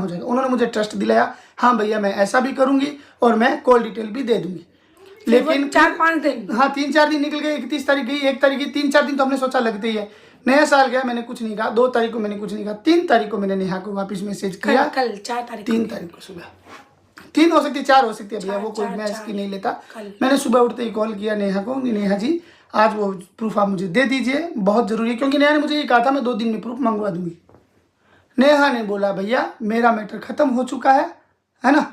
हो जाएगा। उन्होंने मुझे ट्रस्ट दिलाया, हाँ भैया मैं ऐसा भी करूंगी और मैं कॉल डिटेल भी दे दूंगी। लेकिन 4-5 दिन, हाँ 3-4 दिन निकल गए। 31 तारीख गई, 1 तारीख गई, 3-4 दिन तो हमने सोचा लगते ही है। नया साल गया, मैंने कुछ नहीं कहा। 2 तारीख को मैंने कुछ नहीं कहा। 3 तारीख को मैंने नेहा को वापस मैसेज किया। कल 4 तारीख, 3 तारीख को सुबह, 3 हो सकती है 4 हो सकती है भैया, वो कोई मैं इसकी नहीं लेता। मैंने सुबह उठते ही कॉल किया नेहा को, नेहा जी आज वो प्रूफ आप मुझे दे दीजिए, बहुत ज़रूरी है। क्योंकि नेहा ने मुझे ये कहा था मैं 2 दिन में प्रूफ मंगवा दूंगी। नेहा ने बोला भैया मेरा मैटर ख़त्म हो चुका है ना,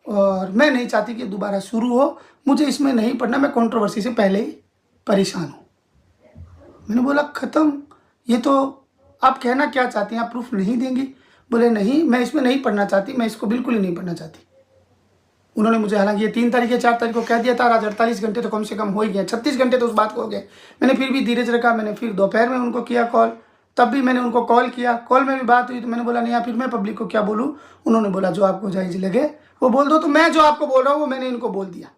और मैं नहीं चाहती कि दोबारा शुरू हो, मुझे इसमें नहीं पढ़ना, मैं कंट्रोवर्सी से पहले ही परेशान हूँ। मैंने बोला ख़त्म, ये तो आप कहना क्या चाहती हैं, आप प्रूफ नहीं देंगी? बोले नहीं मैं इसमें नहीं पढ़ना चाहती, मैं इसको बिल्कुल ही नहीं पढ़ना चाहती। उन्होंने मुझे हालांकि ये 3 तारीख या 4 तारीख को कह दिया था, आज 48 घंटे तो कम से कम हो ही गए, 36 घंटे तो उस बात को हो गए। मैंने फिर भी धीरज रखा। मैंने फिर दोपहर में उनको किया कॉल, तब भी मैंने उनको कॉल किया, कॉल में भी बात हुई। तो मैंने बोला नहीं फिर मैं पब्लिक को क्या बोलूँ। उन्होंने बोला जो आपको जायज़ लगे वो बोल दो। तो मैं जो आपको बोल रहा हूँ वो मैंने इनको बोल दिया।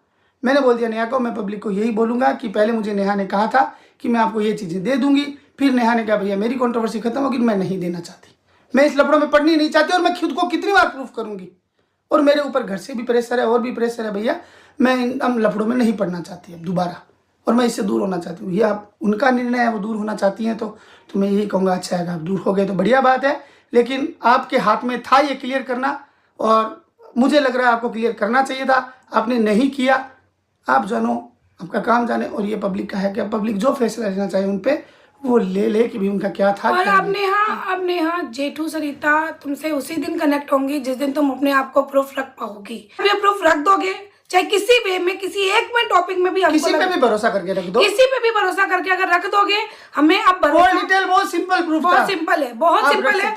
मैंने बोल दिया नेहा को, मैं पब्लिक को यही बोलूँगा कि पहले मुझे नेहा ने कहा था कि मैं आपको ये चीज़ें दे दूँगी। फिर नेहा ने कहा भैया मेरी कंट्रोवर्सी खत्म होगी, मैं नहीं देना चाहती, मैं इस लफड़ों में पढ़नी नहीं चाहती, और मैं खुद को कितनी बार प्रूफ करूँगी, और मेरे ऊपर घर से भी प्रेशर है और भी प्रेशर है भैया, मैं इन लफड़ों में नहीं पढ़ना चाहती अब दोबारा, और मैं इससे दूर होना चाहती हूँ। ये आप उनका निर्णय है, वो दूर होना चाहती हैं तो मैं यही कहूँगा अच्छा है, आप दूर हो गए तो बढ़िया बात है। लेकिन आपके हाथ में था ये क्लियर करना, और मुझे लग रहा है आपको क्लियर करना चाहिए था, आपने नहीं किया। आप जानो, आपका काम जाने, और ये पब्लिक का है कि पब्लिक जो फैसला लेना चाहिए उन पर वो ले कि भी उनका क्या था। और अब नेहा जेठू सरिता तुमसे उसी दिन कनेक्ट होंगी जिस दिन तुम अपने आप को प्रूफ रख पाओगी। अब ये प्रूफ रख दोगे, चाहे किसी वे में, किसी एक में टॉपिक में भी, किसी पे भी भरोसा करके रख दो, किसी पे भी भरोसा करके अगर रख दोगे, हमें अब डिटेल बहुत सिंपल प्रूफ, बहुत सिंपल है, बहुत सिंपल है।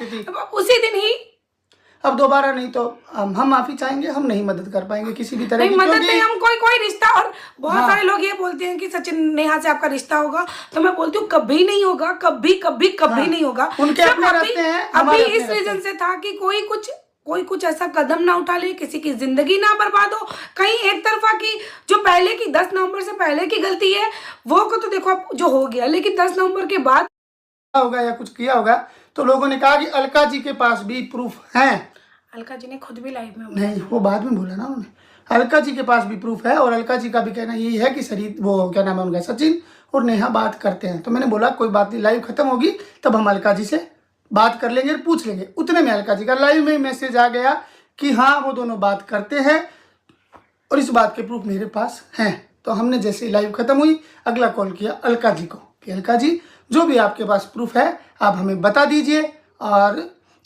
उसी दिन ही, अब दोबारा नहीं तो हम माफी चाहेंगे, हम नहीं मदद कर पाएंगे किसी भी तरह की मदद नहीं, हम कोई रिश्ता। और बहुत सारे लोग ये बोलते हैं कि सचिन नेहा से आपका रिश्ता होगा, तो मैं बोलती हूँ कभी नहीं होगा, कभी नहीं होगा। उनके अपने रास्ते हैं, अभी इस रीजन से था कि कोई कुछ ऐसा कदम ना उठा ले, किसी की जिंदगी ना बर्बाद हो। कहीं एक तरफा की जो पहले की 10 नवंबर से पहले की गलती है वो को तो देखो अब जो हो गया, लेकिन 10 नवंबर के बाद होगा या कुछ किया होगा तो लोगों ने कहा कि अलका जी के पास भी प्रूफ है। अलका जी ने खुद भी लाइव में नहीं, वो बाद में बोला ना उन्होंने, अलका जी के पास भी प्रूफ है, और अलका जी का भी कहना यही है कि शरीर वो क्या नाम है उनका, सचिन और नेहा बात करते हैं। तो मैंने बोला कोई बात नहीं, लाइव खत्म होगी तब हम अलका जी से बात कर लेंगे, पूछ लेंगे। उतने में अलका जी का लाइव में मैसेज आ गया कि हाँ वो दोनों बात करते हैं, और इस बात के प्रूफ मेरे पास हैं। तो हमने जैसे ही लाइव खत्म हुई अगला कॉल किया अलका जी को कि अलका जी जो भी आपके पास प्रूफ है आप हमें बता दीजिए, और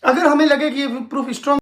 अगर हमें लगे कि ये प्रूफ स्ट्रॉन्ग